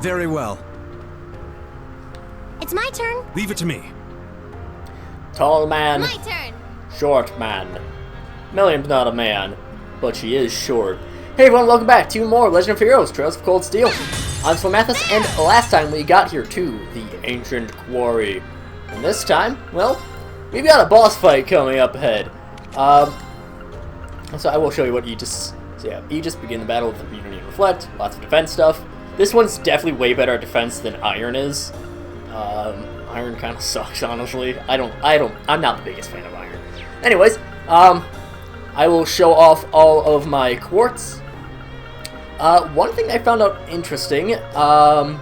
Very well. It's my turn. Leave it to me. Tall man. My turn. Short man. Milliam's not a man, but she is short. Hey everyone, welcome back to more Legend of Heroes, Trails of Cold Steel. I'm SlayerMathis, and last time we got here to the Ancient Quarry. And this time, well, we've got a boss fight coming up ahead. So I will show you what Aegis... So yeah, Aegis begin the battle with Unity and Reflect, lots of defense stuff. This one's definitely way better at defense than Iron is. Iron kind of sucks, honestly. I'm not the biggest fan of Iron. Anyways, I will show off all of my quartz. One thing I found out interesting, is that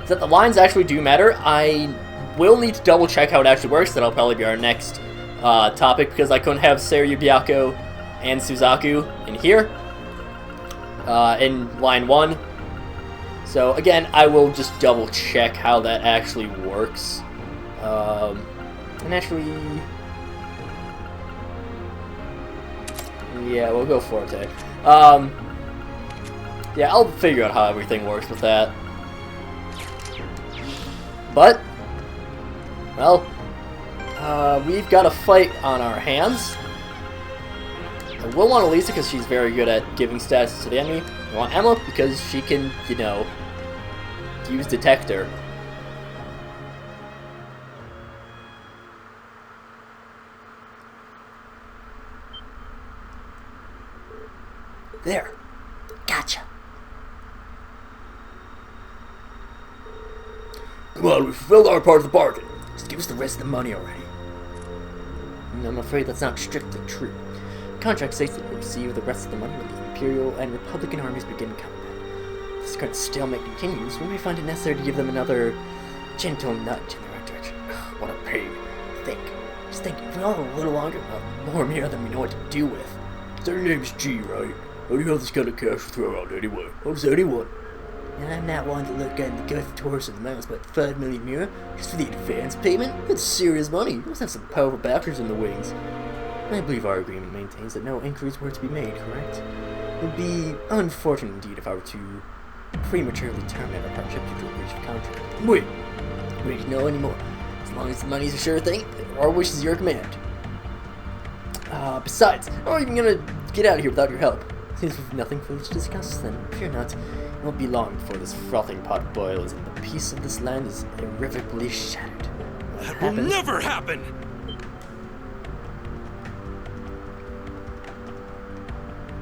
the lines actually do matter. I will need to double check how it actually works. That'll probably be our next topic, because I couldn't have Seiryu, Byakko, and Suzaku in here, in line 1. So again, I will just double check how that actually works. And actually... yeah, we'll go for it today. Yeah, I'll figure out how everything works with that. But, well, we've got a fight on our hands. I will want Elisa because she's very good at giving stats to the enemy. I want Emma because she can, you know, use Detector. There. Gotcha. Come on, we fulfilled our part of the bargain. Just give us the rest of the money already. I'm afraid that's not strictly true. The contract states that we'll receive the rest of the money when the Imperial and Republican armies begin combat. If this current stalemate continues, we may find it necessary to give them another gentle nudge in the right direction. Ugh, what a pain. Just think, if we all a little longer, we'll have more mirror than we know what to do with. Their name's G, right? How do you have this kind of cash to throw around anyway? How does anyone? And I'm not one to look at the gut torso of the mouse, but 5 million mirror just for the advance payment? That's serious money. You must have some powerful backers in the wings. I believe our agreement maintains that no inquiries were to be made, correct? It would be unfortunate indeed if I were to prematurely terminate our partnership due to a breach of contract. Wait, we don't know anymore. As long as the money's a sure thing, our wish is your command. Besides, how are we even gonna get out of here without your help? Since we've nothing further to discuss, then fear not. It won't be long before this frothing pot boils and the peace of this land is irrevocably shattered. That will never happen!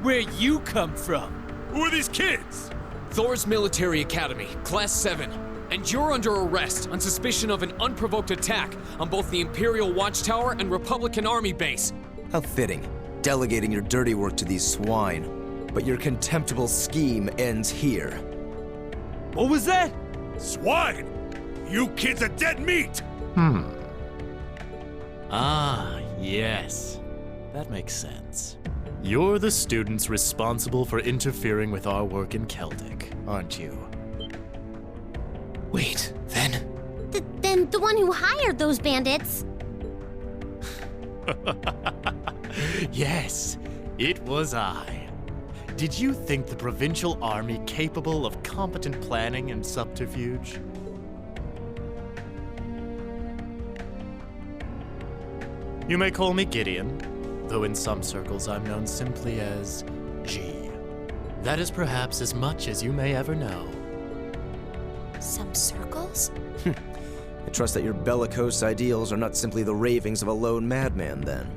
Where you come from? Who are these kids? Thor's Military Academy, Class 7. And you're under arrest on suspicion of an unprovoked attack on both the Imperial Watchtower and Republican Army base. How fitting, delegating your dirty work to these swine. But your contemptible scheme ends here. What was that? Swine! You kids are dead meat! Ah, yes. That makes sense. You're the students responsible for interfering with our work in Celtic, aren't you? Wait, then? Then the one who hired those bandits. Yes, it was I. Did you think the provincial army capable of competent planning and subterfuge? You may call me Gideon, though in some circles I'm known simply as G. That is perhaps as much as you may ever know. Some circles? I trust that your bellicose ideals are not simply the ravings of a lone madman, then.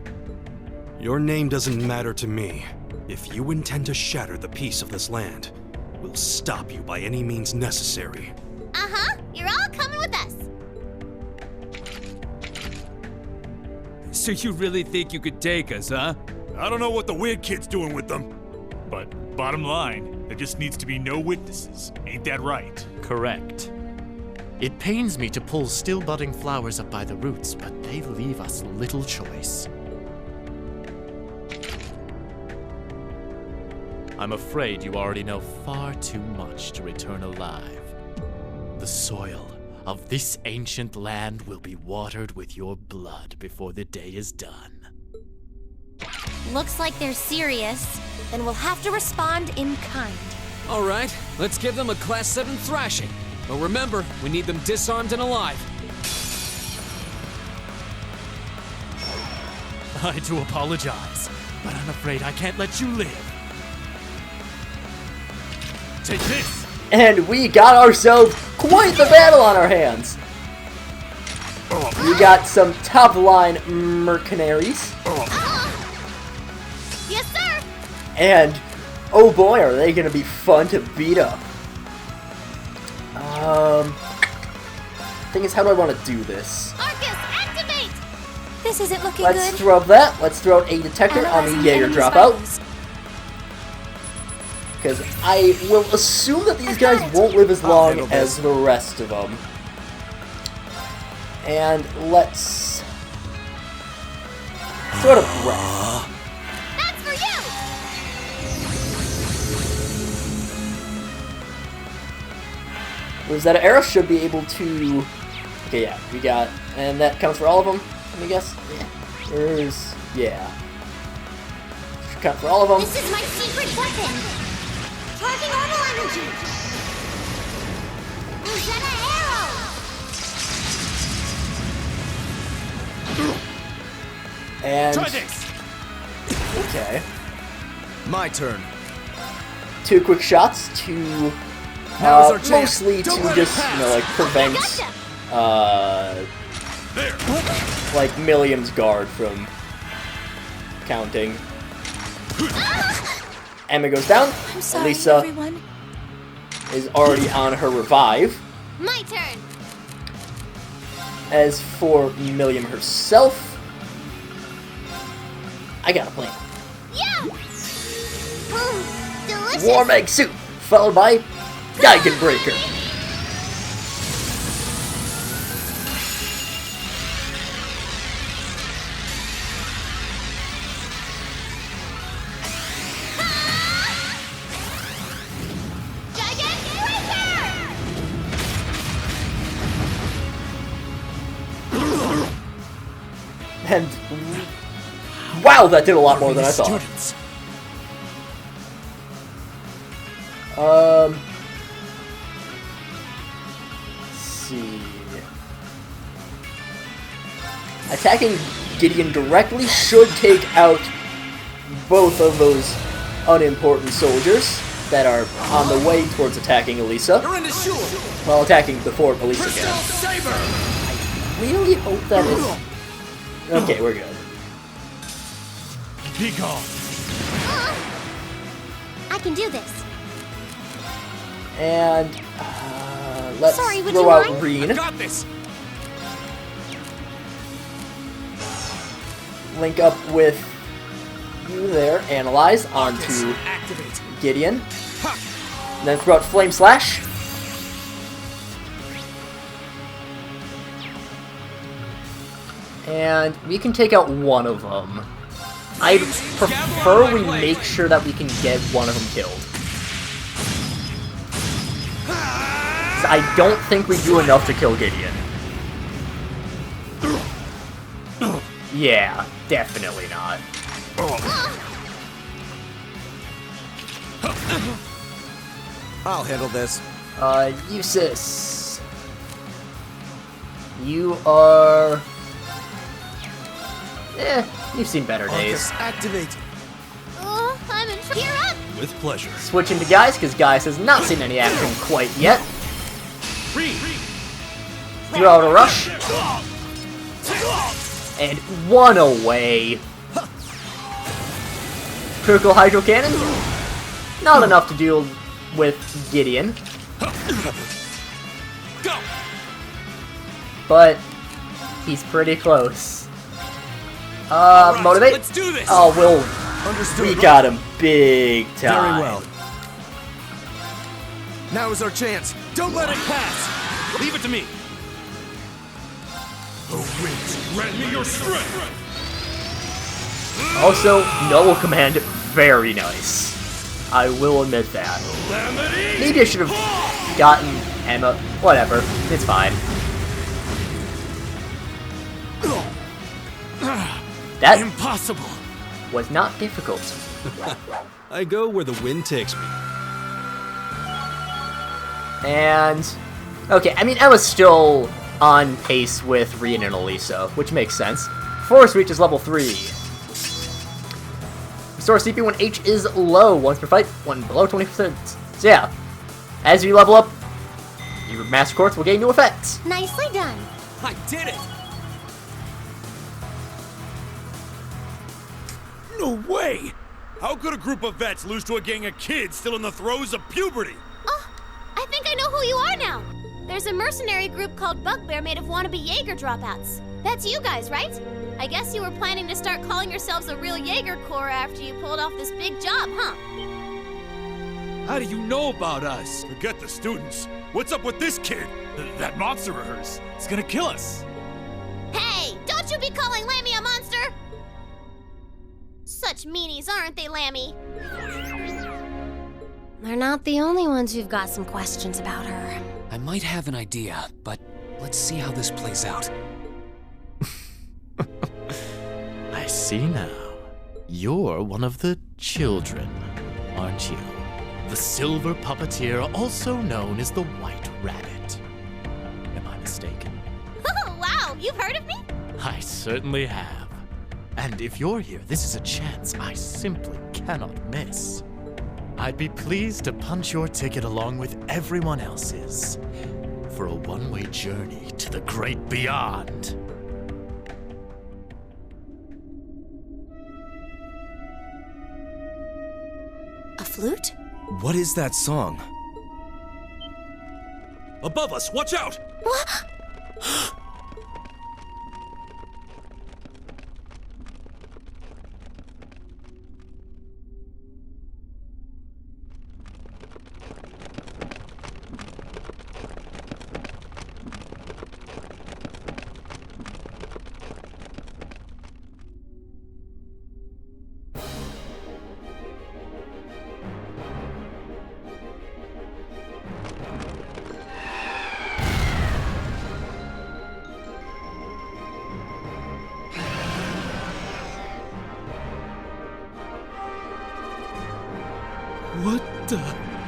Your name doesn't matter to me. If you intend to shatter the peace of this land, we'll stop you by any means necessary. Uh-huh. You're all coming with us. So you really think you could take us, huh? I don't know what the weird kid's doing with them. But bottom line, there just needs to be no witnesses. Ain't that right? Correct. It pains me to pull still budding flowers up by the roots, but they leave us little choice. I'm afraid you already know far too much to return alive. The soil of this ancient land will be watered with your blood before the day is done. Looks like they're serious. Then we'll have to respond in kind. Alright, let's give them a Class 7 thrashing. But remember, we need them disarmed and alive. I do apologize, but I'm afraid I can't let you live. Take this! And we got ourselves quite the battle on our hands. We got some top-line mercenaries. Yes, sir! And, oh boy, are they gonna be fun to beat up. Thing is, how do I want to do this? Arcus, activate! This isn't looking Let's good. throw up that. Let's throw out a detector on the Jaeger dropout. Because I will assume that these guys won't live as long as the rest of them. And let's sort of rest. That's for you! Rosetta Arrow should be able to... Okay, yeah, we got... And that counts for all of them, let me guess. Yeah. There's... Yeah. Should count for all of them. This is my secret weapon! Charging normal energy! Rosetta Arrow! And... Try this! Okay. My turn. 2 quick shots to... Now's our chance. mostly Don't to let it just, pass. you know, like, prevent... like, Milliam's guard from counting. Emma goes down. I'm sorry, Elisa everyone. is already on her revive. My turn! As for Milliam herself, I got a plan. Yeah! Delicious! Warm egg soup, followed by Geigen Breaker. Giant Breaker! And wow, that did a lot more than I thought. Students. Let's see. Attacking Gideon directly should take out both of those unimportant soldiers that are on the way towards attacking Elisa. You're in the shore! While attacking before Elisa Crystal can. Saber! I really hope that is... Okay, we're good. Be gone. I can do this. And let's Sorry, would throw you out mind? Reen. Got this! Link up with you there. Analyze onto Activate. Gideon. And then throw out Flame Slash. And we can take out one of them. I'd prefer we make sure that we can get one of them killed. 'Cause I don't think we do enough to kill Gideon. Yeah, definitely not. I'll handle this. Eustace. You are... you've seen better days. Activate. Oh, I'm in trouble. Gear up! With pleasure. Switching to Guys, because Guys has not seen any action quite yet. Throw out a rush. And one away. Critical Hydro Cannon. Not enough to deal with Gideon. Go! But he's pretty close. Alright, Motivate. Let's do this! Oh, Understood. we got him big time. Very well. Now is our chance. Don't let it pass. Leave it to me. The winds grant me your strength. Also, Noble Command, very nice. I will admit that. Maybe I should have gotten Emma. Whatever, it's fine. That Impossible. was not difficult. I go where the wind takes me. And okay, I mean Emma's still on pace with Rien and Elisa, which makes sense. Force reach is level 3. Restore CP when H is low once per fight, when below 20%. So yeah, as you level up, your Master Quartz will gain new effects. Nicely done. I did it! No way! How could a group of vets lose to a gang of kids still in the throes of puberty? Oh, I think I know who you are now. There's a mercenary group called Bugbear made of wannabe Jaeger dropouts. That's you guys, right? I guess you were planning to start calling yourselves a real Jaeger Corps after you pulled off this big job, huh? How do you know about us? Forget the students. What's up with this kid? That monster of hers. It's gonna kill us. Hey, don't you be calling Lammy a monster! Such meanies, aren't they, Lammy? They're not the only ones who've got some questions about her. I might have an idea, but let's see how this plays out. I see now. You're one of the children, aren't you? The silver puppeteer, also known as the White Rabbit. Am I mistaken? Oh, wow, you've heard of me? I certainly have. And if you're here, this is a chance I simply cannot miss. I'd be pleased to punch your ticket along with everyone else's for a one-way journey to the great beyond. A flute? What is that song? Above us, watch out! What?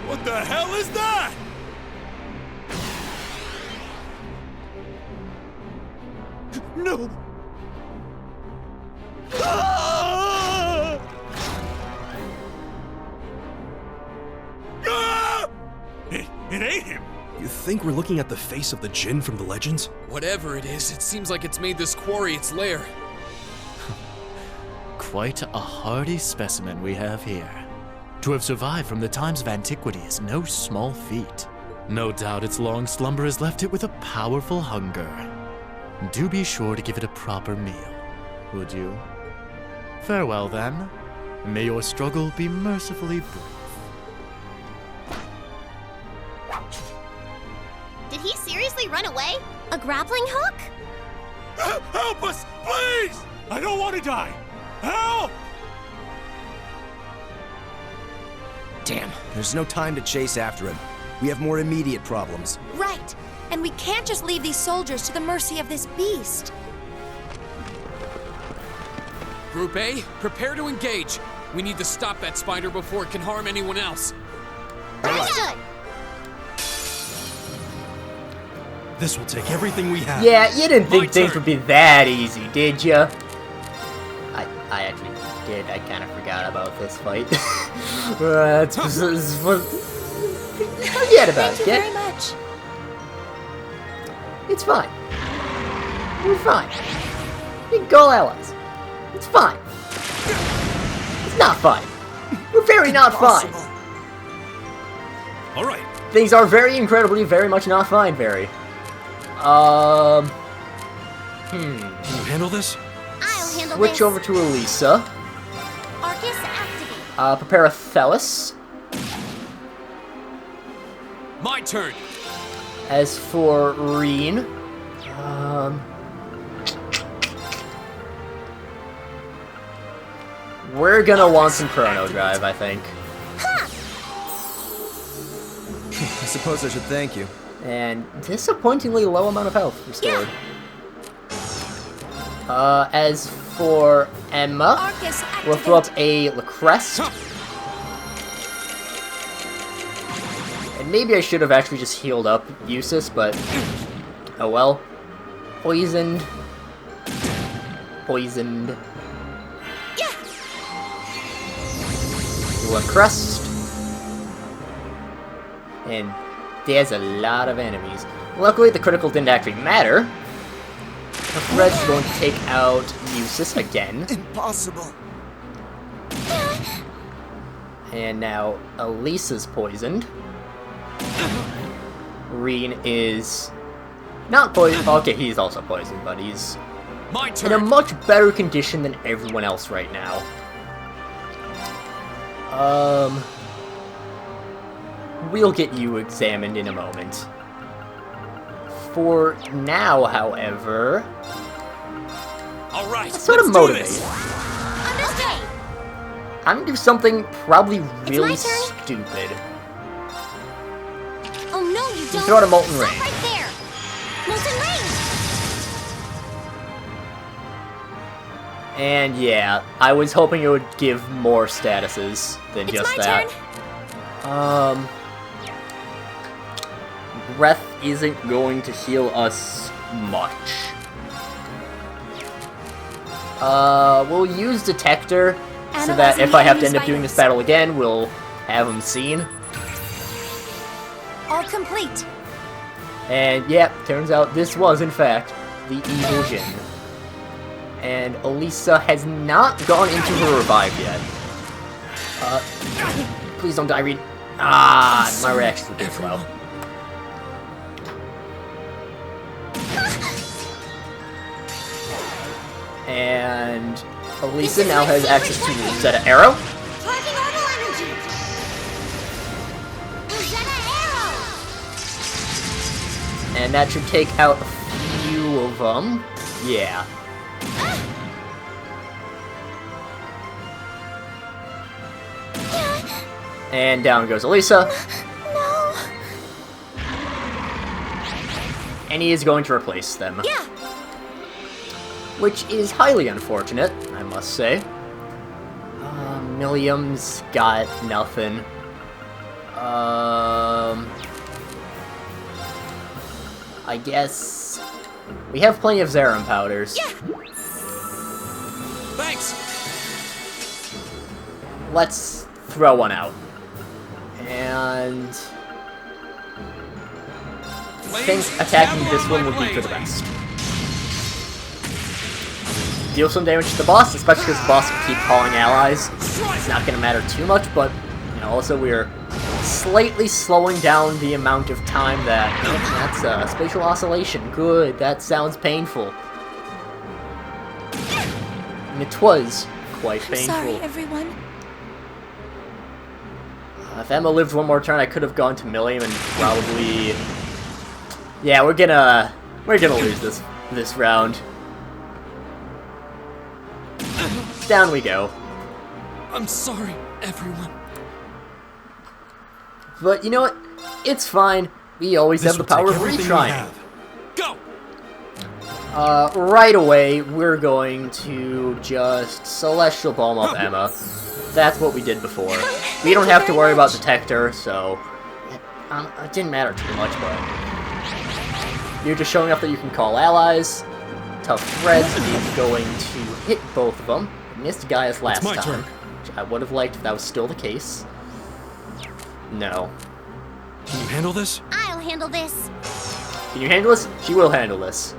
What the hell is that? No! Ah! Ah! It ain't him. You think we're looking at the face of the Jinn from the legends? Whatever it is, it seems like it's made this quarry its lair. Quite a hardy specimen we have here. To have survived from the times of antiquity is no small feat. No doubt its long slumber has left it with a powerful hunger. Do be sure to give it a proper meal, would you? Farewell then. May your struggle be mercifully brief. Did he seriously run away? A grappling hook? Help us, please! I don't want to die. Help! Damn, there's no time to chase after him. We have more immediate problems. Right. And we can't just leave these soldiers to the mercy of this beast. Group A, prepare to engage. We need to stop that spider before it can harm anyone else. Understood. This will take everything we have. Yeah, you didn't think My things turn. would be that easy, did ya? I actually did. I kind of forgot about this fight. Forget about Thank you it. Yeah? very much. It's fine. We're fine. We can call allies. It's fine. It's not fine. We're very not fine. All right. Things are very incredibly, very much not fine, very. Can you handle this? I'll handle Switch this. over to Elisa. Arcus activate. Prepare a Thelis. My turn. As for Reen, we're gonna want some Chrono Drive, I think. I suppose I should thank you. And disappointingly low amount of health restored. As for Emma, Arcus activate. we'll throw up a Lacrest. And maybe I should have actually just healed up Eustace, but oh well. Poisoned. Poisoned. Yeah. One crust. And there's a lot of enemies. Luckily, the critical didn't actually matter. The thread's going to take out Eustace again. Impossible. And now Elisa's poisoned. Reen is not poisoned. Okay, he's also poisoned, but he's My in a turn. much better condition than everyone else right now. We'll get you examined in a moment. For now, however, All right, sort of let's do motivate. this. Okay. I'm gonna do something probably really my turn. stupid. Oh no, you don't. throw out a Molten Stop Rain. right there. Molten Rain. And yeah, I was hoping it would give more statuses than It's just my that. turn. Breath isn't going to heal us much. We'll use Detector so Analyzing that if the I have to enemy's end up doing this vitals. battle again, we'll have him seen. All complete. And yeah, turns out this was in fact the evil Jinn. And Elisa has not gone into her revive yet. Please don't die, Reed. Ah, my reaction's a bit slow. And Elisa is now my has favorite access to weapon. Rosetta Arrow. Charging orbital energy. Rosetta Arrow. And that should take out a few of them. Yeah. And down goes Elisa. No. And he is going to replace them. Yeah. Which is highly unfortunate, I must say. Milliam's got nothing. I guess we have plenty of Zerum powders. Yeah. Thanks. Let's throw one out. And I think attacking this one would be for the best. Deal some damage to the boss, especially because the boss will keep calling allies. It's not going to matter too much, but you know, also we're slightly slowing down the amount of time that... Oh, that's spatial oscillation. Good, that sounds painful. And it was quite painful. Sorry, everyone. If Emma lived one more turn, I could have gone to Milliam and probably... Yeah, we're gonna lose this round. Down we go. I'm sorry, everyone. But you know what? It's fine. We always This have the will power take of everything we retrying. have. Go. Right away, we're going to just Celestial Balm up Emma. That's what we did before. We don't have to worry about Detector, so... it didn't matter too much, but... You're just showing off that you can call allies. Tough Threads is going to hit both of them. Missed Gaius last my time, turn. which I would have liked if that was still the case. No. Can you handle this? I'll handle this. Can you handle this? She will handle this.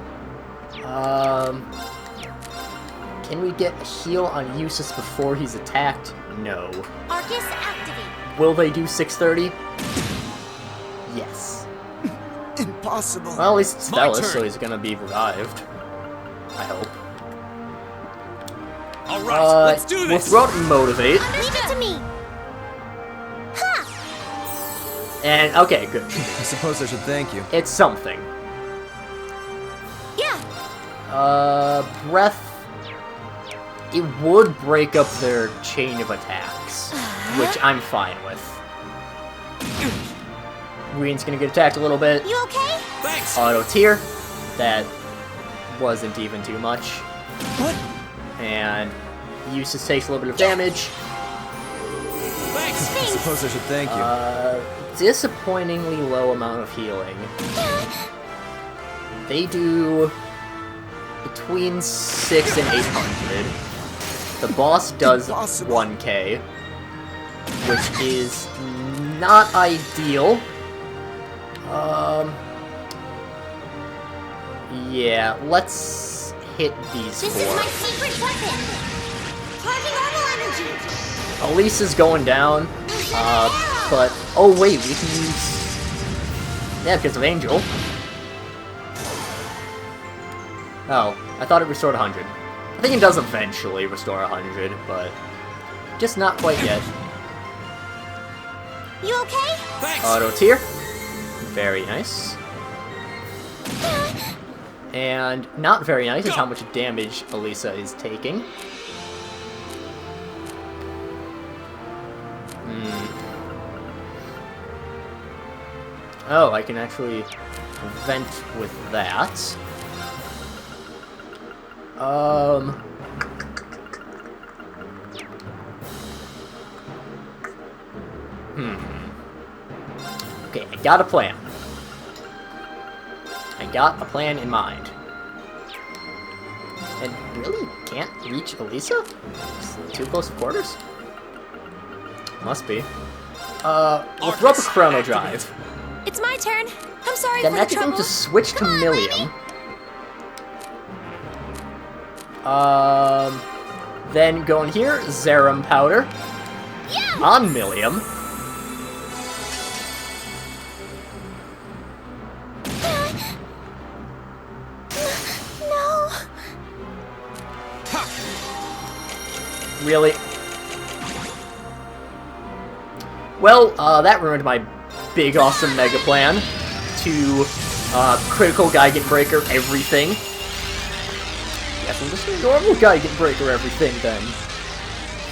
Can we get a heal on Eustace before he's attacked? No. Arcus activate. Will they do 630? Yes. Impossible. Well, at least it's My Stellus, turn. so he's gonna be revived. I hope. All right, let's do We'll this. throw out Motivate. Leave it to me. And, okay, good. I suppose I should thank you. It's something. Yeah. Breath... It would break up their chain of attacks, which I'm fine with. Reen's gonna get attacked a little bit. You okay? Thanks. Auto tier. That wasn't even too much. What? And Eustace takes a little bit of damage. Thanks. I suppose I should thank you. Disappointingly low amount of healing. They do between 6 and 800. The boss does 1k, which is not ideal. Yeah, let's hit these This four. is my secret weapon. Charging normal energy. Elisa's going down, but oh wait, we can use because of Angel. Oh, I thought it restored 100. I think it does eventually restore 100, but just not quite yet. You okay? Thanks! Auto tier. Very nice. And not very nice is how much damage Elisa is taking. Oh, I can actually vent with that. Okay, I got a plan. I got a plan in mind. And really can't reach Elisa? It's too close to quarters? Must be. We'll throw up a Chrono Drive. It's my turn. I'm sorry Then for the next trouble. thing to switch to Millium. Then go in here, Zerum Powder. Yeah. On Millium. No. Really? Well, that ruined my big, awesome mega plan to critical Geigen Breaker everything. Guess I'm just a normal Geigen Breaker everything then.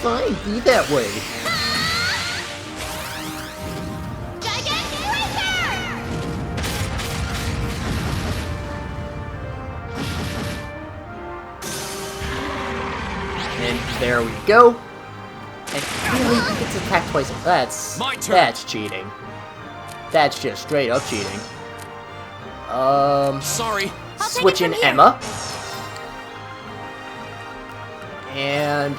Fine, be that way. And there we go. And really, he gets attacked twice. That's My turn. That's cheating. That's just straight up cheating. Sorry. Switch in Emma. And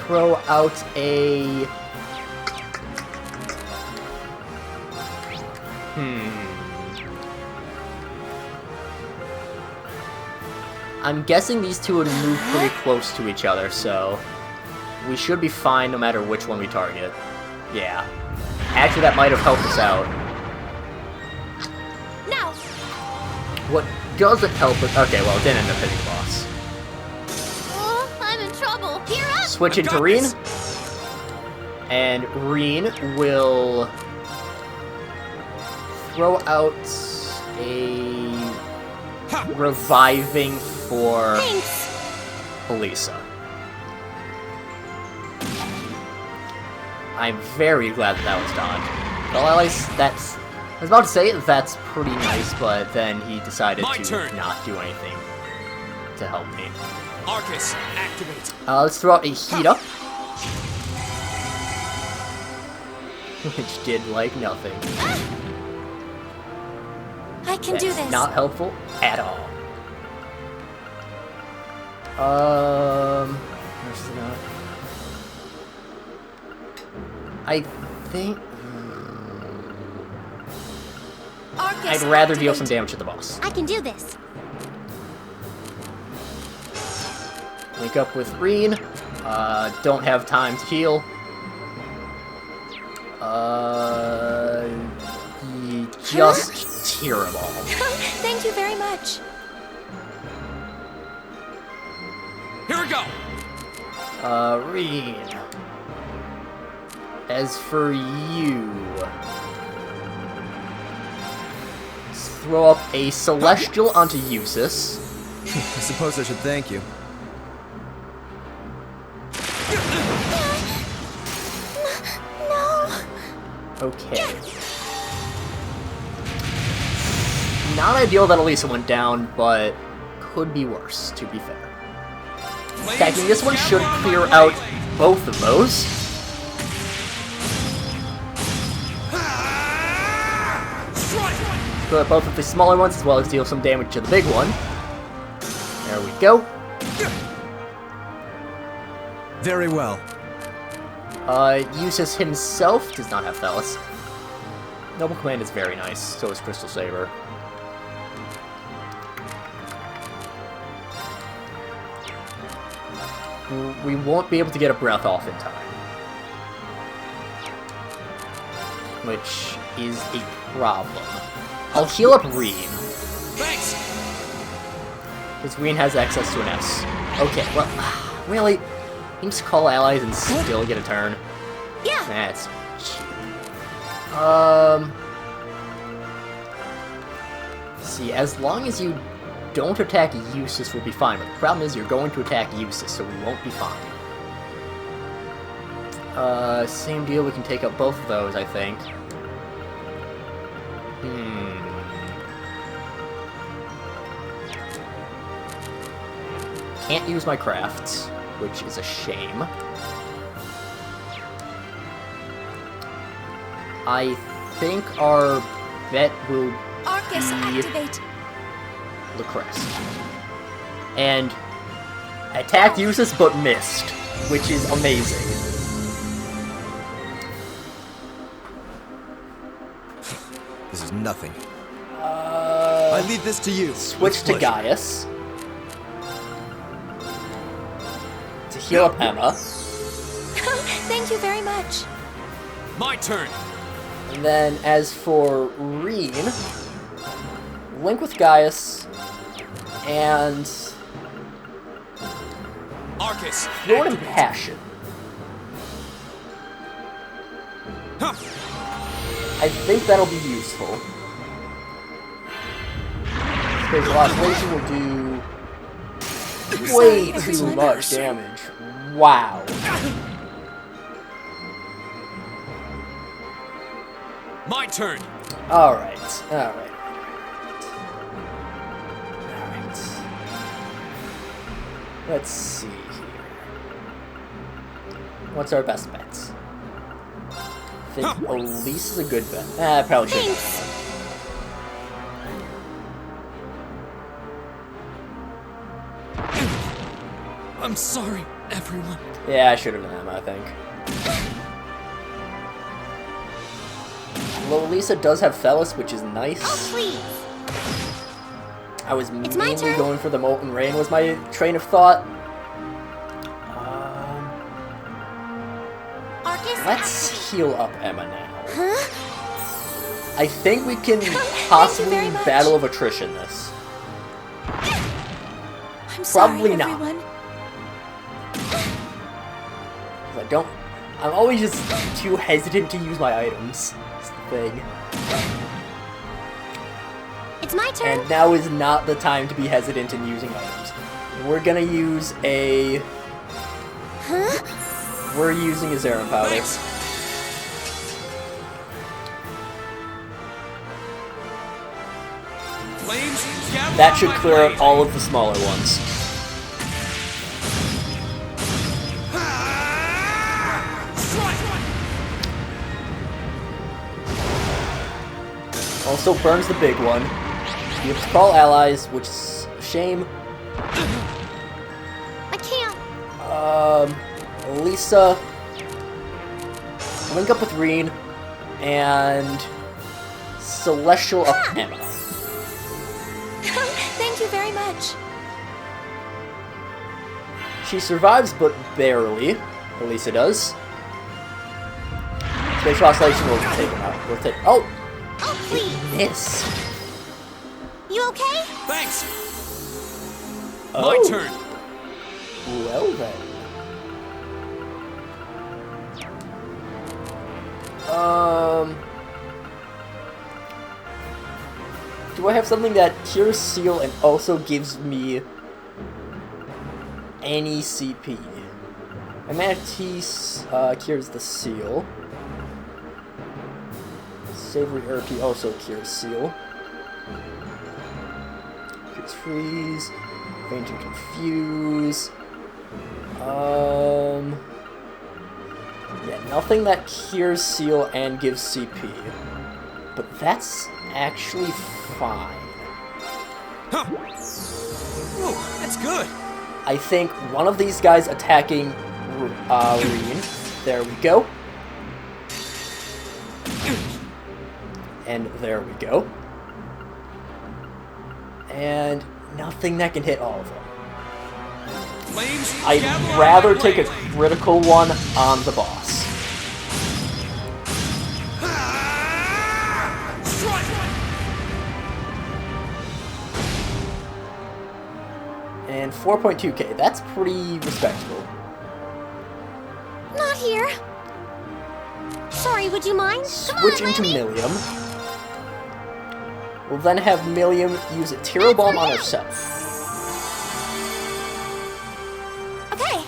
throw out a... I'm guessing these two would move pretty close to each other, so we should be fine no matter which one we target. Yeah. Actually, that might have helped us out. No. What doesn't help us... Okay, well, it didn't end up hitting the boss. Oh, I'm in trouble. Gear up. Switch I into got Reen. this. And Reen will throw out a reviving for Thanks. Elisa. I'm very glad that was done. Well, at least that's... I was about to say that's pretty nice, but then he decided My to turn. not do anything to help me. Arcus, activate. Let's throw out a heat up. Which did like nothing. I can do this. Not helpful at all. Where's the not? I think Arcus, I'd rather deal activate. some damage to the boss. I can do this. Link up with Reen. Don't have time to heal. Just tear them all. Thank you very much. Here we go. Reen. As for you, let's throw up a Celestial onto Usus. I suppose I should thank you. Okay. Not ideal that Elisa went down, but could be worse, to be fair. Attacking this one should clear out both of those. Split both of the smaller ones as well as deal some damage to the big one. There we go. Very well. Uses himself does not have Thellus. Noble Command is very nice, so is Crystal Saber. We won't be able to get a breath off in time. Which is a problem. I'll heal up Reen. Thanks! Because Reen has access to an S. Okay, well, really? You can just call allies and still get a turn? Yeah. That's cheap. See, as long as you don't attack Eustace, we'll be fine. But the problem is you're going to attack Eustace, so we won't be fine. Same deal, we can take out both of those, I think. Can't use my crafts, which is a shame. I think our bet will Arcus, activate. Lucrece. And attacked Eustace but missed, which is amazing. This is nothing. I leave this to you. Switch to Gaius. To heal up Emma. Thank you very much. My turn! And then as for Reen, link with Gaius, and Arcus! throw it in Passion. Huh. I think that'll be useful. Spatial Oscillation will do way too much damage. Wow. My turn! Alright. Let's see here. What's our best bets? I think Elise is a good bet. Probably should have. I'm sorry, everyone. Yeah, I should have done Emma, I think. Lisa does have Thellus, which is nice. Oh, please. I was It's my mainly turn. going for the Molten Rain was my train of thought. Arcus, Let's heal up Emma now. Huh? I think we can Thank you possibly very much. battle of attrition this. I'm sorry, Probably not. everyone. 'Cause I'm always just too hesitant to use my items. That's the thing. It's my turn. And now is not the time to be hesitant in using items. We're gonna use a... Huh? We're using a Zerum Powder. Thanks! Flames, gather That on should my clear blade. up all of the smaller ones. Also burns the big one. You have to call allies, which is a shame. I can't. Lisa, link up with Reen, and Celestial up Emma. Thank you very much. She survives, but barely. Elisa does. Spatial Oscillation will take him out. We'll take. Oh! Oh, please. Miss. You okay? Thanks! Oh. My turn! Well then. Do I have something that cures Seal and also gives me any CP? Amanities cures the Seal. Savory Urki also cures Seal. Cures Freeze. Faint and Confuse. Yeah, nothing that cures Seal and gives CP. but that's actually fine. Huh. Whoa, that's good. I think one of these guys attacking Reen. There we go. And there we go. And nothing that can hit all of them. Flames, I'd rather take a critical one on the boss. And 4.2k, that's pretty respectable. Not here. Sorry, would you mind? Switch into Millium. We'll then have Millium use a Tiro Bomb on herself. Okay.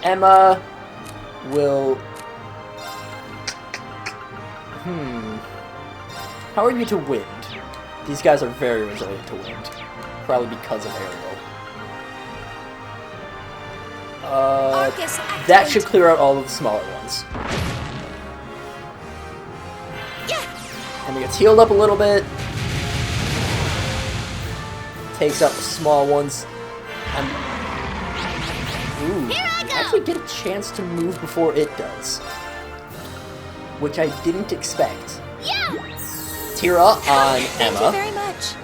Emma will... How are you to wind? These guys are very resilient to wind. Probably because of aerial. That should clear out all of the smaller ones. Yeah. And he gets healed up a little bit. Takes out the small ones. Ooh, Here I go. actually get a chance to move before it does. Which I didn't expect. Yeah. Tira on Thank you Emma. very much.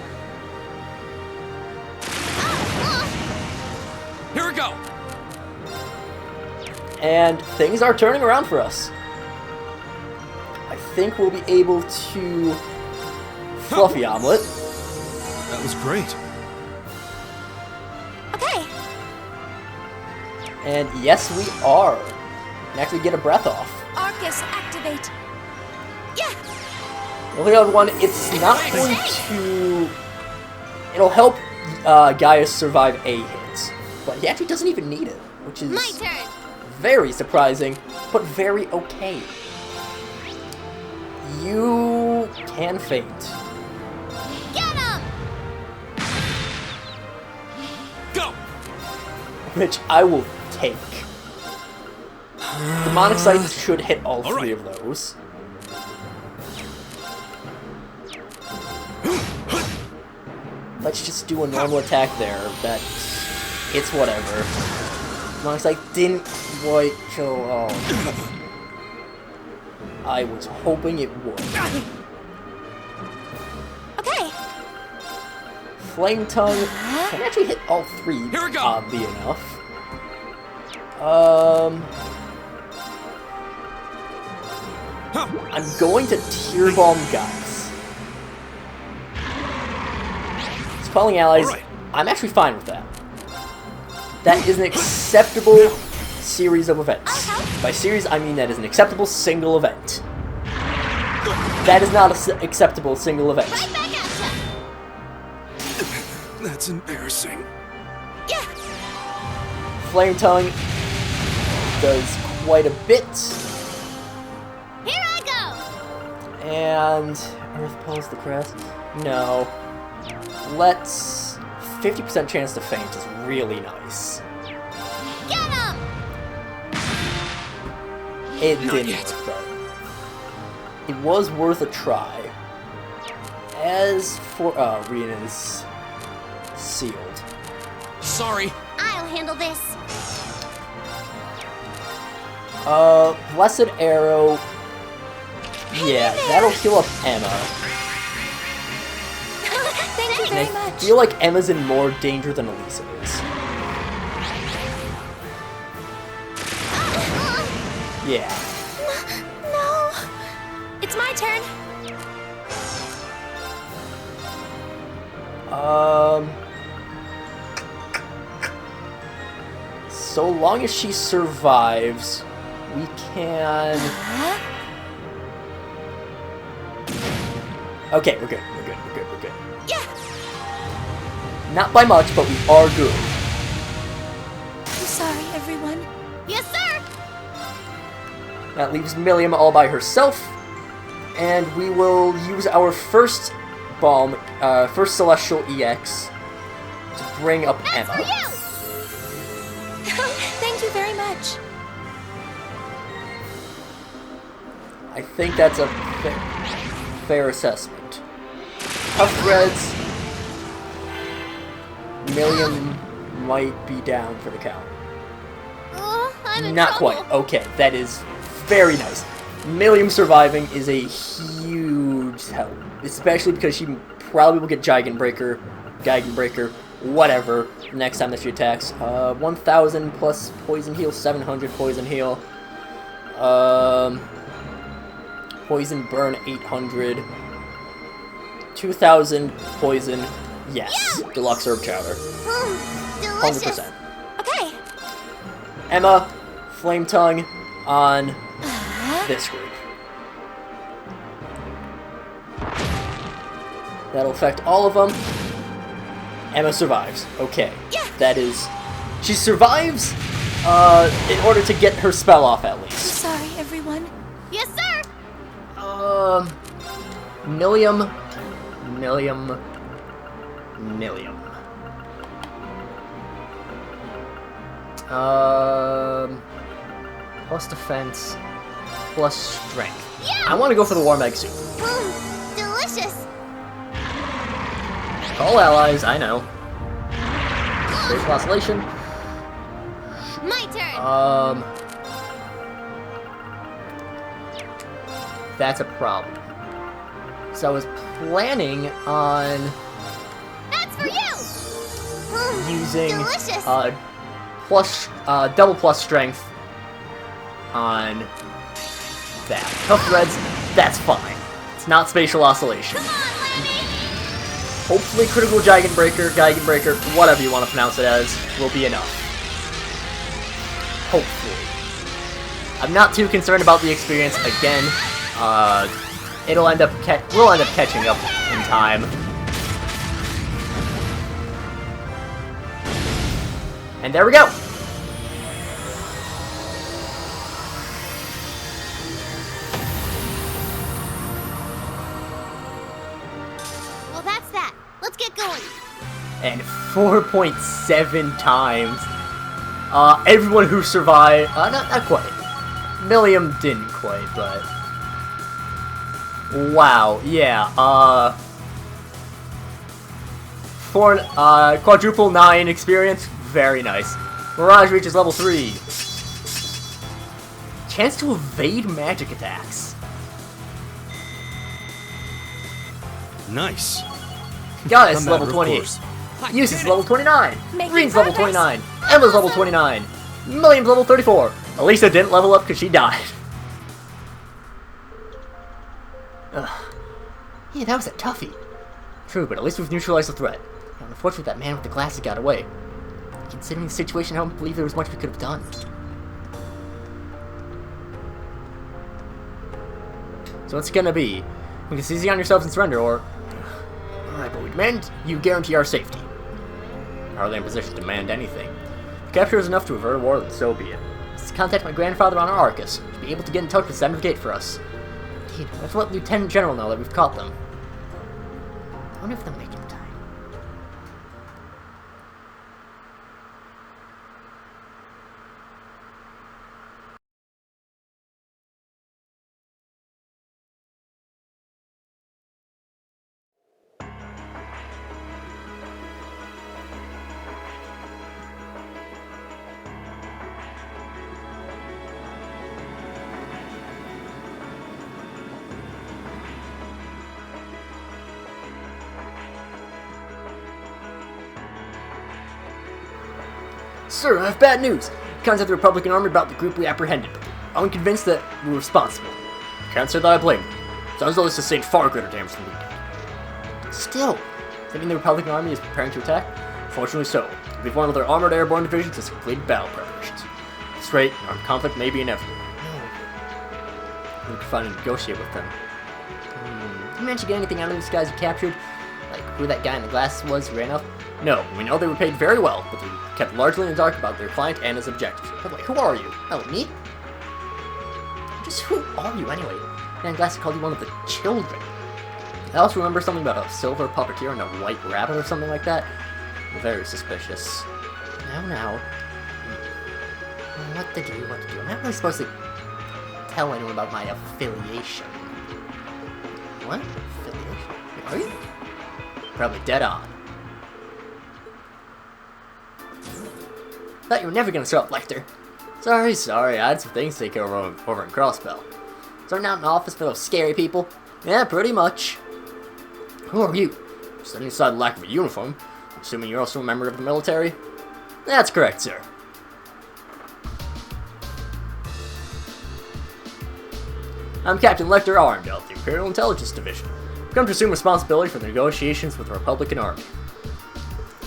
Here we go. And things are turning around for us. I think we'll be able to... Fluffy Omelet. That was great. Okay. And yes, we are. And actually get a breath off. Arcus, activate. Yeah. The only other one, it's not going to... It'll help Gaius survive a hit. But he actually doesn't even need it, which is My turn. very surprising, but very okay. You can faint. Get him. Go. Which I will take. Demonic Sight should hit all three of those. Let's just do a normal attack there. That it's whatever. Demonic Sight didn't quite show off. I was hoping it would. Okay. Flame Tongue can actually hit all three, Here we go. oddly enough. I'm going to Tear Bomb Guys. Quelling allies, All right. I'm actually fine with that. That is an acceptable series of events. By series, I mean that is an acceptable single event. That is not an acceptable single event. Right back at ya. That's embarrassing. Yeah. Flame Tongue does quite a bit. Here I go. And Earth Pulse the Crest? No. Let's... 50% chance to faint is really nice. Get him. It Not didn't yet. work, but it was worth a try. As for... Reen is sealed. Sorry. I'll handle this. Blessed Arrow... Yeah, that'll heal up Emma. Thank you And very I much. feel like Emma's in more danger than Elisa is. Yeah. No. It's my turn. So long as she survives, we can... Huh? Okay, we're good. We're good. Yeah. Not by much, but we are good. I'm sorry, everyone. Yes, sir. That leaves Milliam all by herself, and we will use our first bomb, first Celestial EX, to bring up That's for Emma. you. Thank you very much. I think that's a fair assessment. Tough Threads, Milliam might be down for the count. Oh, I'm in Not trouble. quite. Okay, that is very nice. Milliam surviving is a huge help, especially because she probably will get Geigenbreaker, whatever, next time that she attacks. 1,000 plus poison heal, 700 poison heal. Poison burn 800. 2,000 poison. Yes, deluxe herb chowder. Delicious. 100%. Okay. Emma, Flame Tongue on this group. That'll affect all of them. Emma survives. Okay. Yeah. That is... She survives in order to get her spell off at I'm least. sorry, everyone. Yes, sir. Milliam. Plus defense, plus strength. Yeah. I want to go for the Warm Egg Soup. Delicious. All allies, I know. Spatial Oscillation. My turn. That's a problem. So I was planning on That's for you. using Delicious. double plus strength on that. Tough Threads, that's fine. It's not Spatial Oscillation. Come on, Lemmy. Hopefully critical Geigenbreaker, whatever you want to pronounce it as, will be enough. Hopefully. I'm not too concerned about the experience. Again, we'll end up catching up in time. And there we go. Well, that's that. Let's get going. And 4.7 times. Everyone who survived, not quite. Milliam didn't quite, but... Wow, yeah, quadruple 9 experience, very nice. Mirage reaches level 3. Chance to evade magic attacks. Nice. Goddess, A matter level of 28. course. Uses level 29. Making Green's level progress. 29. Emma's level 29. Milliam's level 34. Elisa didn't level up because she died. Ugh. Yeah, that was a toughie. True, but at least we've neutralized the threat. Unfortunately, that man with the glasses got away. Considering the situation, I don't believe there was much we could have done. So what's it gonna be? We can seize on yourselves and surrender, or... Alright, but we demand you guarantee our safety. Hardly in position to demand anything. If capture is enough to avert a war, then so be it. Let's contact my grandfather on Arcus to be able to get in touch with Seventh Gate for us. Indeed, let's let Lieutenant General know that we've caught them. I wonder if they'll make it in time. Sir, I have bad news. Contact the Republican Army about the group we apprehended. I'm convinced that we're responsible. Can't say that I blame them. Sounds though this sustained far greater damage than we did. Still, thinking the Republican Army is preparing to attack? Fortunately so. We've one of their armored airborne divisions has completed battle preparations. Straight, armed conflict may be inevitable. No. We could finally negotiate with them. Did you manage to get anything out of these guys you captured? Like who that guy in the glasses was who ran off? No, we know they were paid very well, but they kept largely in the dark about their client and his objectives. But wait, who are you? Oh, me? Just who are you anyway? Man, Glasses called you one of the children. I also remember something about a silver puppeteer and a white rabbit or something like that. Very suspicious. Now. What to do? I'm not really supposed to tell anyone about my affiliation. What? Affiliation? Are you? Probably dead on. Thought you were never gonna show up, Lecter. Sorry, I had some things to take care of over in Crossbell. Starting out in the office for those scary people? Yeah, pretty much. Who are you? Setting aside the lack of a uniform, assuming you're also a member of the military? That's correct, sir. I'm Captain Lecter Arndell of the Imperial Intelligence Division. I've come to assume responsibility for the negotiations with the Republican Army.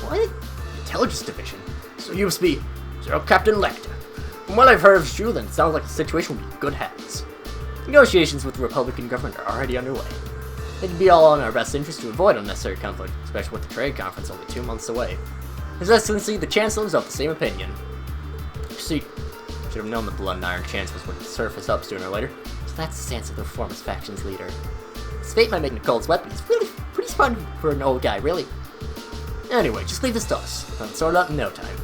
What? Intelligence Division? So you must be Zero Captain Lecter. From what I've heard of you, then it sounds like the situation will be in good hands. Negotiations with the Republican government are already underway. It'd be all in our best interest to avoid unnecessary conflict, especially with the trade conference only 2 months away. His Excellency, the Chancellor, is of the same opinion. See, should have known the Blood and Iron Chancellors would surface up sooner or later. So that's the stance of the Reformist faction's leader. His fate might make Nicole's weapon. He's really pretty smart for an old guy, really. Anyway, just leave this to us. I'll sort it out in no time.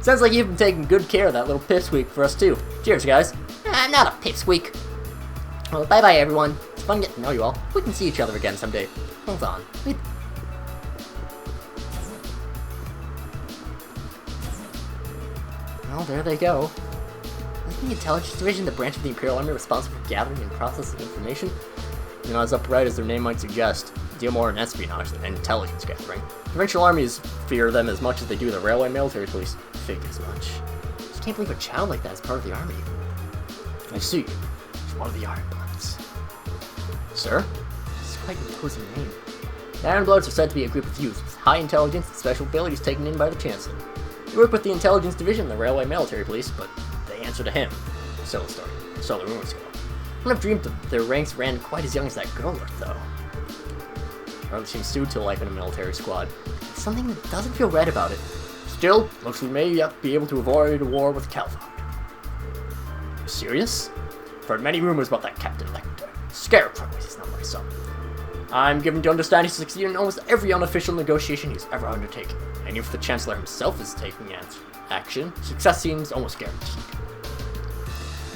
Sounds like you've been taking good care of that little pipsqueak for us too. Cheers, guys. I'm not a pipsqueak. Well, bye-bye, everyone. It's fun getting to know you all. We can see each other again someday. Hold on. Well, there they go. Isn't the Intelligence Division the branch of the Imperial Army responsible for gathering and processing information? You know, as upright as their name might suggest, deal more in espionage than intelligence gathering. Provincial armies fear them as much as they do the railway military police. Figures much. Just can't believe a child like that is part of the army. I see. It's one of the Ironbloods. Sir? This is quite an imposing name. The Ironbloods are said to be a group of youths with high intelligence and special abilities taken in by the Chancellor. They work with the Intelligence Division and the Railway Military Police, but they answer to him. So the rumors go. I wouldn't have dreamed that their ranks ran quite as young as that girl looked, though. Hardly seems suited to life in a military squad. There's something that doesn't feel right about it. Still, looks we may yet be able to avoid a war with Calvard. You serious? I've heard many rumors about that Captain Lecter. Scarecrow is his number, son. I'm given to understand he's succeeded in almost every unofficial negotiation he's ever undertaken. And if the Chancellor himself is taking action, success seems almost guaranteed.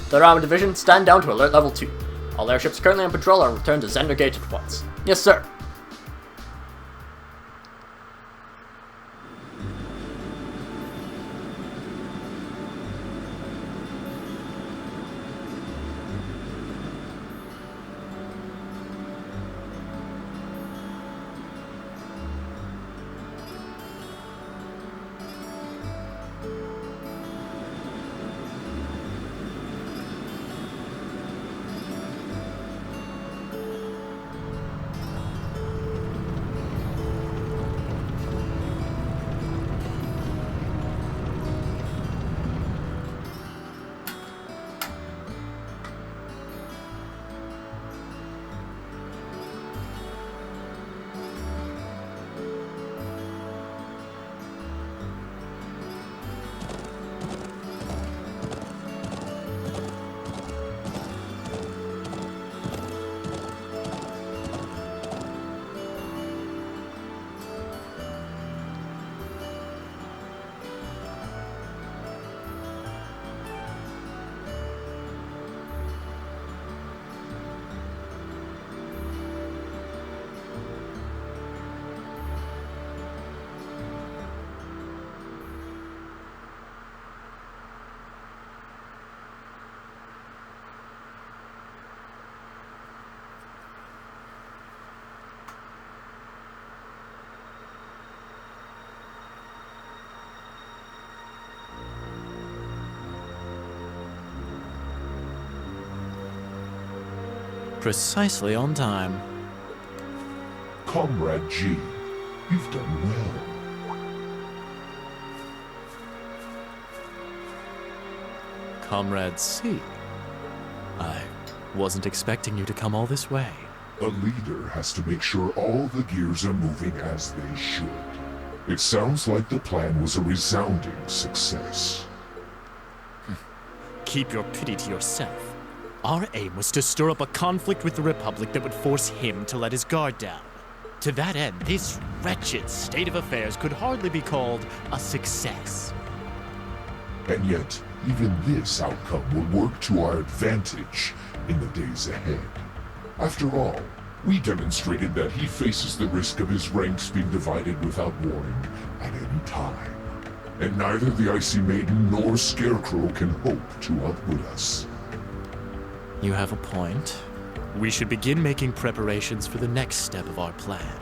The Armor Division, stand down to alert level 2. All airships currently on patrol are returned to Zender Gate at once. Yes, sir. Precisely on time. Comrade G, you've done well. Comrade C, I wasn't expecting you to come all this way. A leader has to make sure all the gears are moving as they should. It sounds like the plan was a resounding success. Keep your pity to yourself. Our aim was to stir up a conflict with the Republic that would force him to let his guard down. To that end, this wretched state of affairs could hardly be called a success. And yet, even this outcome will work to our advantage in the days ahead. After all, We demonstrated that he faces the risk of his ranks being divided without warning at any time. And neither the Icy Maiden nor Scarecrow can hope to outwit us. You have a point. We should begin making preparations for the next step of our plan.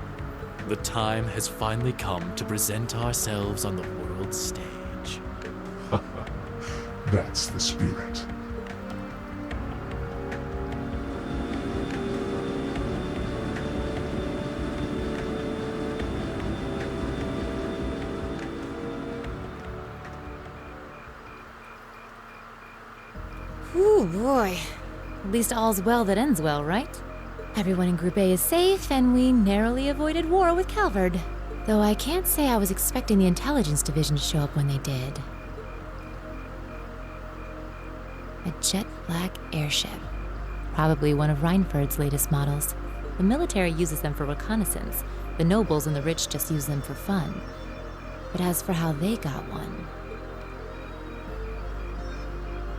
The time has finally come to present ourselves on the world stage. That's the spirit. Ooh, boy. At least all's well that ends well, right? Everyone in Group A is safe, and we narrowly avoided war with Calvard. Though I can't say I was expecting the Intelligence Division to show up when they did. A jet black airship. Probably one of Reinford's latest models. The military uses them for reconnaissance. The nobles and the rich just use them for fun. But as for how they got one...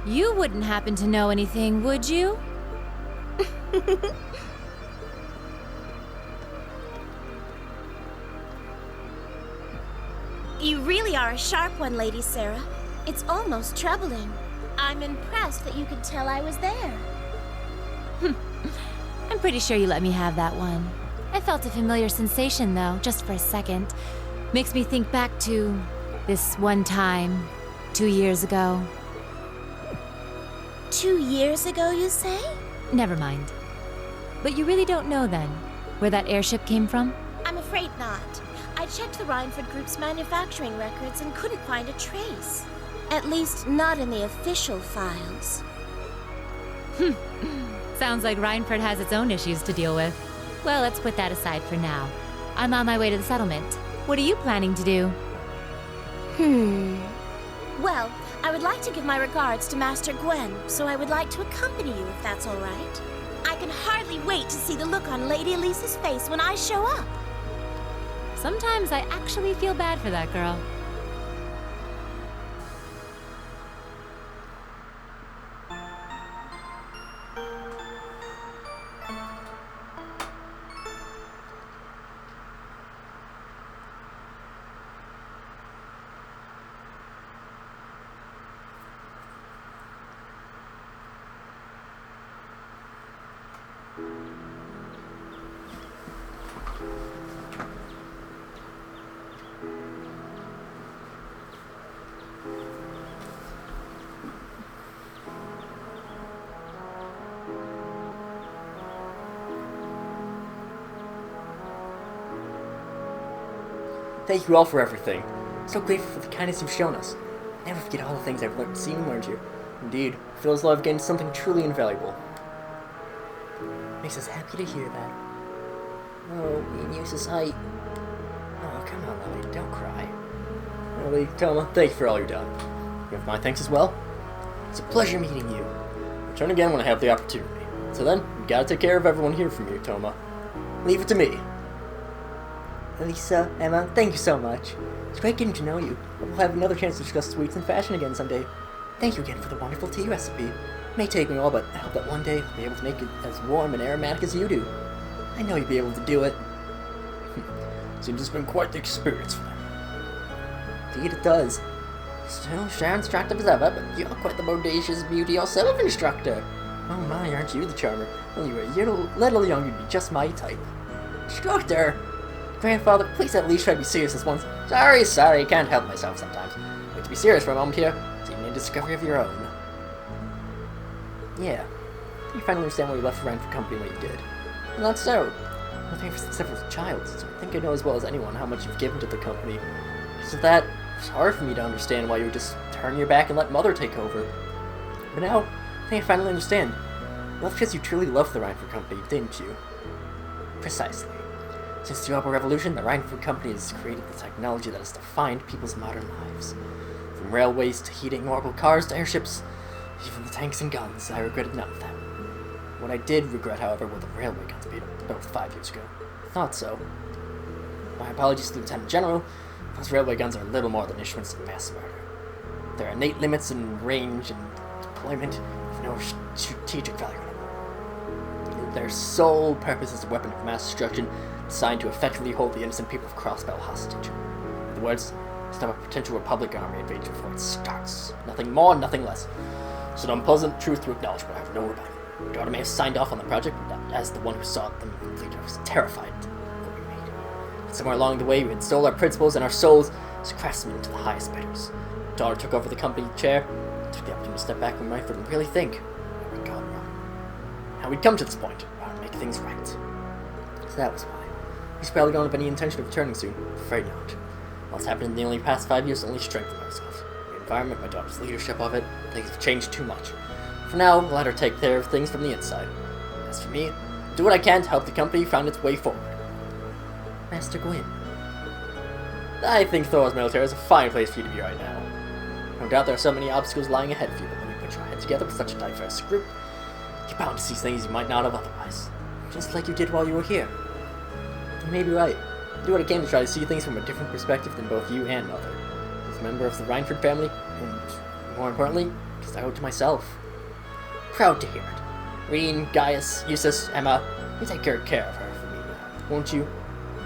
You wouldn't happen to know anything, would you? You really are a sharp one, Lady Sarah. It's almost troubling. I'm impressed that you could tell I was there. I'm pretty sure you let me have that one. I felt a familiar sensation, though, just for a second. Makes me think back to this one time, 2 years ago. 2 years ago, you say? Never mind. But you really don't know, then, where that airship came from? I'm afraid not. I checked the Reinford Group's manufacturing records and couldn't find a trace. At least, not in the official files. Sounds like Reinford has its own issues to deal with. Well, let's put that aside for now. I'm on my way to the settlement. What are you planning to do? Well, I would like to give my regards to Master Gwen, so I would like to accompany you if that's all right. I can hardly wait to see the look on Lady Elisa's face when I show up. Sometimes I actually feel bad for that girl. Thank you all for everything. So grateful for the kindness you've shown us. Never forget all the things I've seen and learned here. Indeed, it feels as though I've gained something truly invaluable. Makes us happy to hear that. Oh, me and Eustace, Oh, come on, Lily, don't cry. Lily, Toma, thank you for all you've done. You have my thanks as well. It's a pleasure meeting you. Return again when I have the opportunity. So then, you gotta take care of everyone here from you, Toma. Leave it to me. Lisa, Emma, thank you so much. It's great getting to know you. We'll have another chance to discuss sweets and fashion again someday. Thank you again for the wonderful tea recipe. It may take me all, but I hope that one day I'll be able to make it as warm and aromatic as you do. I know you'll be able to do it. Seems it's been quite the experience for them. Indeed it does. Still shy instructive as ever, but you're quite the bodacious beauty yourself, instructor. Oh my, aren't you the charmer? When you were a little young, you'd be just my type. Instructor! Grandfather, please at least try to be serious this once. Sorry, can't help myself sometimes. Wait to be serious for a moment here. So you made a discovery of your own. Yeah. You finally understand why you left Ryan for company when you did. And that's so. I've been here since I was a child, so I think I know as well as anyone how much you've given to the company. Because of that, it's hard for me to understand why you would just turn your back and let Mother take over. But now, I think I finally understand. Well, because you truly loved the Reinford Company, didn't you? Precisely. Since the Rebel Revolution, the Reinford Company has created the technology that has defined people's modern lives. From railways to heating marble cars to airships, even the tanks and guns, I regretted none of them. What I did regret, however, were the railway guns being built 5 years ago. I thought so. My apologies to the Lieutenant General. Those railway guns are little more than instruments of mass murder. Their innate limits in range and deployment have no strategic value anymore. Their sole purpose is a weapon of mass destruction designed to effectively hold the innocent people of Crossbell hostage. In other words, stop a potential Republican army invasion before it starts. Nothing more, nothing less. It's an unpleasant truth to acknowledge, but I have no rebuttal. My daughter may have signed off on the project, but as the one who saw them complete, I was terrified of what we made. But somewhere along the way, we installed our principles and our souls as craftsmen to the highest bidders. My daughter took over the company chair, took the opportunity to step back from Reinford and really think where we'd gone wrong. How we'd come to this point, how to make things right. So that was why. He's probably don't have any intention of returning soon. Afraid not. What's happened in the only past 5 years only strengthened myself. The environment, my daughter's leadership of it, things have changed too much. For now, I'll let her take care of things from the inside. As for me, I'll do what I can to help the company find its way forward. Master Gwyn. I think Thor's military is a fine place for you to be right now. No doubt there are so many obstacles lying ahead for you, but when you put your head together with such a diverse group, you're bound to see things you might not have otherwise. Just like you did while you were here. You may be right. I do what I can to try to see things from a different perspective than both you and Mother. As a member of the Reinford family, and more importantly, because I owe it to myself. Proud to hear it. Reen, Gaius, Eustace, Emma, you take good care of her for me now, won't you?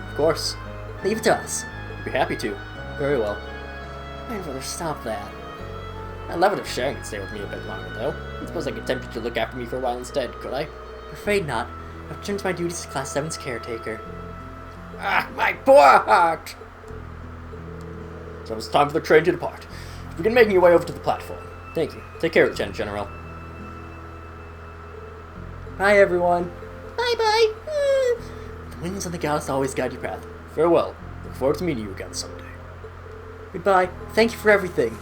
Of course. Leave it to us. I'd be happy to. Very well. I'd rather stop that. I'd love it if Sharon could stay with me a bit longer, though. I suppose I could tempt you to look after me for a while instead, could I? I'm afraid not. I've returned to my duties as Class 7's caretaker. Ah, my poor heart! So it's time for the train to depart. Begin making your way over to the platform. Thank you. Take care, Lieutenant General. Bye, everyone. Bye-bye. The winds and the gods always guide your path. Farewell. Look forward to meeting you again someday. Goodbye. Thank you for everything.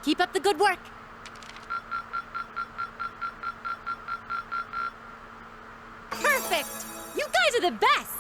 Keep up the good work. Perfect! You guys are the best!